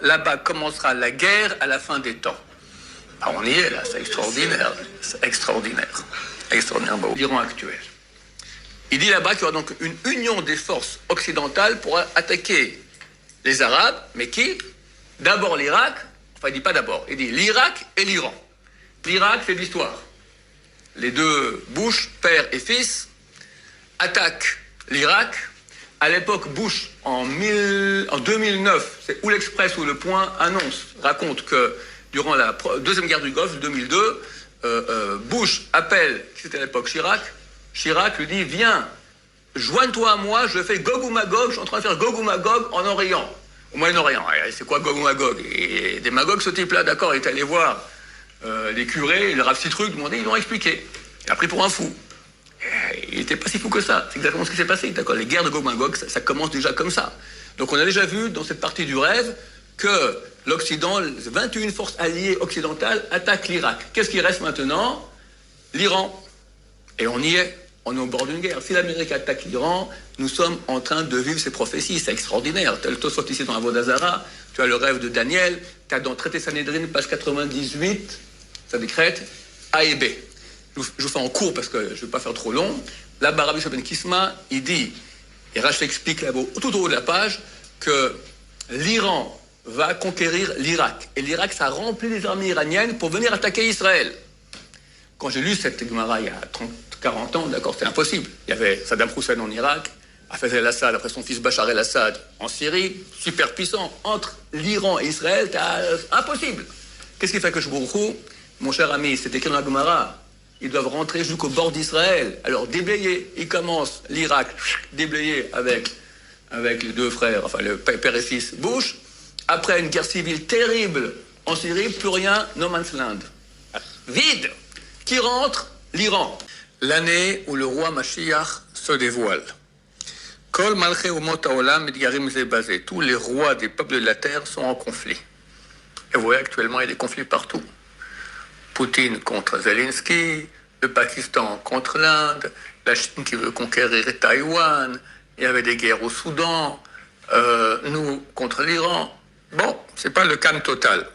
là-bas commencera la guerre à la fin des temps. Ah, on y est là, c'est extraordinaire. C'est extraordinaire. Extraordinaire, l'Iran actuel. Il dit là-bas qu'il y aura donc une union des forces occidentales pour attaquer les Arabes, mais qui? D'abord l'Irak, enfin il dit pas d'abord, il dit l'Irak et l'Iran. L'Irak, c'est l'histoire. Les deux Bush, père et fils, attaquent l'Irak. À l'époque, Bush, en 2009, c'est où l'Express ou le Point raconte que durant la Deuxième Guerre du Golfe, 2002, Bush appelle, c'était à l'époque Chirac, Chirac lui dit, viens, joins-toi à moi, je fais Gog ou Magog, je suis en train de faire Gog ou Magog en Orient, au Moyen-Orient. C'est quoi Gog ou Magog? Et des Magog, ce type-là, d'accord, il est allé voir les curés, le Rav Citruc, ils l'ont expliqué. Il a pris pour un fou. Il n'était pas si fou que ça. C'est exactement ce qui s'est passé. D'accord, les guerres de Gog Magog, ça commence déjà comme ça. Donc on a déjà vu dans cette partie du rêve que l'Occident, les 21 forces alliées occidentales attaquent l'Irak. Qu'est-ce qui reste maintenant? L'Iran. Et on y est. On est au bord d'une guerre. Si l'Amérique attaque l'Iran, nous sommes en train de vivre ces prophéties. C'est extraordinaire. Tu as le Tosfot ici dans Avodazara, tu as le rêve de Daniel, tu as dans Traité Sanhédrin, page 98, ça décrète A et B. Je vous fais en cours parce que je ne vais pas faire trop long. Là-bas, Rabbi Ben Kisma, il dit, et Rachel explique là-bas, tout au haut de la page, que l'Iran va conquérir l'Irak. Et l'Irak, ça remplit les armées iraniennes pour venir attaquer Israël. Quand j'ai lu cette Gemara il y a 40 ans, d'accord, c'était impossible. Il y avait Saddam Hussein en Irak, Hafez el-Assad, après son fils Bachar el-Assad en Syrie, super puissant. Entre l'Iran et Israël, c'est impossible. Qu'est-ce qui fait que mon cher ami, c'est écrit dans la Gemara, ils doivent rentrer jusqu'au bord d'Israël. Alors, déblayer, il commence l'Irak, déblayer avec les deux frères, enfin le père et fils Bush. Après une guerre civile terrible en Syrie, plus rien, no man's land. Vide. Qui rentre? L'Iran. L'année où le roi Mashiach se dévoile. Kol malchei umot haolam mitgarim ze baze. Tous les rois des peuples de la terre sont en conflit. Et vous voyez, actuellement, il y a des conflits partout. Poutine contre Zelensky, le Pakistan contre l'Inde, la Chine qui veut conquérir Taïwan, il y avait des guerres au Soudan, nous contre l'Iran. Bon, c'est pas le calme total.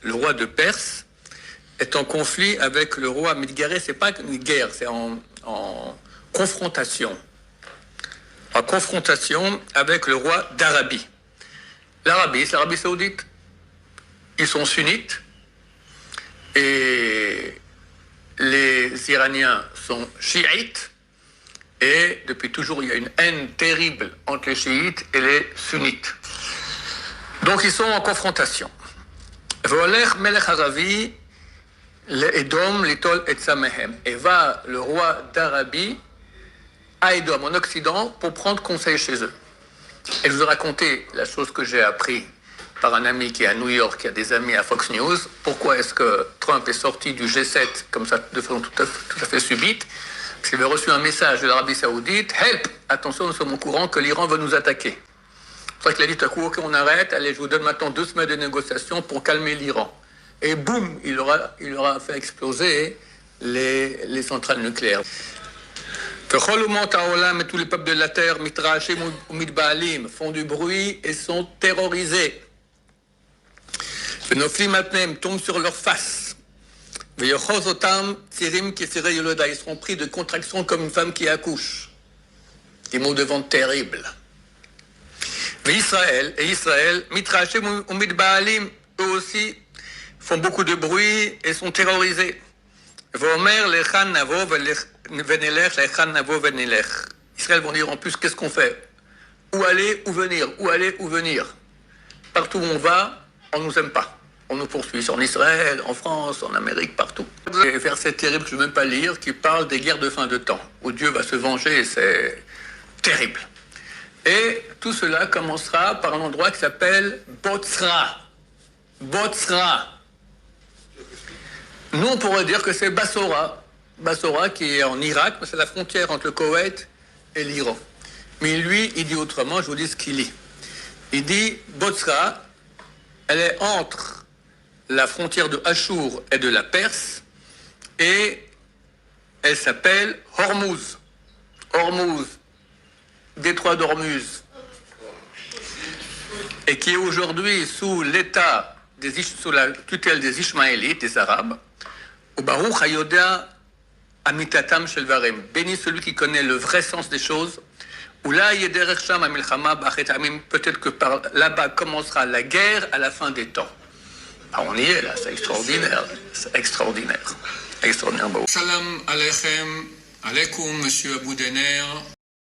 Le roi de Perse est en conflit avec le roi Midgaré, c'est pas une guerre, c'est en confrontation. En confrontation avec le roi d'Arabie. L'Arabie, c'est l'Arabie Saoudite. Ils sont sunnites. Et les Iraniens sont chiites. Et depuis toujours, il y a une haine terrible entre les chiites et les sunnites. Donc ils sont en confrontation. Volech Melech Aravi, Edom, Litol et Samehem. Et va le roi d'Arabie à Edom, en Occident, pour prendre conseil chez eux. Et je vous ai raconté la chose que j'ai appris par un ami qui est à New York, qui a des amis à Fox News. Pourquoi est-ce que Trump est sorti du G7 comme ça, de façon tout à fait subite? Parce qu'il avait reçu un message de l'Arabie Saoudite. Help! Attention, nous sommes au courant que l'Iran veut nous attaquer. C'est pour ça qu'il a dit tout à coup, ok, on arrête, allez, je vous donne maintenant 2 semaines de négociations pour calmer l'Iran. Et boum, il aura fait exploser les centrales nucléaires. Et tous les peuples de la terre, mitrachim ou mitbaalim, font du bruit et sont terrorisés. Ils tombent sur leur face. Ils seront pris de contraction comme une femme qui accouche. Des mots de vente terribles. Et Israël, mitrachim ou mitbaalim, eux aussi, font beaucoup de bruit et sont terrorisés. Israël vont dire en plus, qu'est-ce qu'on fait? Où aller, où venir? Où aller, où venir? Partout où on va, on ne nous aime pas. On nous poursuit. En Israël, en France, en Amérique, partout. Des versets terribles que je ne veux même pas lire, qui parlent des guerres de fin de temps, où Dieu va se venger, c'est terrible. Et tout cela commencera par un endroit qui s'appelle Botzra. Botzra. Nous, on pourrait dire que c'est Bassora. Bassora qui est en Irak, c'est la frontière entre le Koweït et l'Iran. Mais lui, il dit autrement, je vous dis ce qu'il dit. Il dit, Botzra, elle est entre la frontière de Achour et de la Perse, et elle s'appelle Hormuz. Hormuz, détroit d'Hormuz. et qui est aujourd'hui sous sous la tutelle des Ishmaélites, des Arabes, au Baruch Hayoda Amitatam Shel Varem. Béni celui qui connaît le vrai sens des choses. Peut-être que par là-bas commencera la guerre à la fin des temps. On y est là, c'est extraordinaire. C'est extraordinaire. Extraordinaire. Salam aleichem, alaikum, monsieur Abou Dener.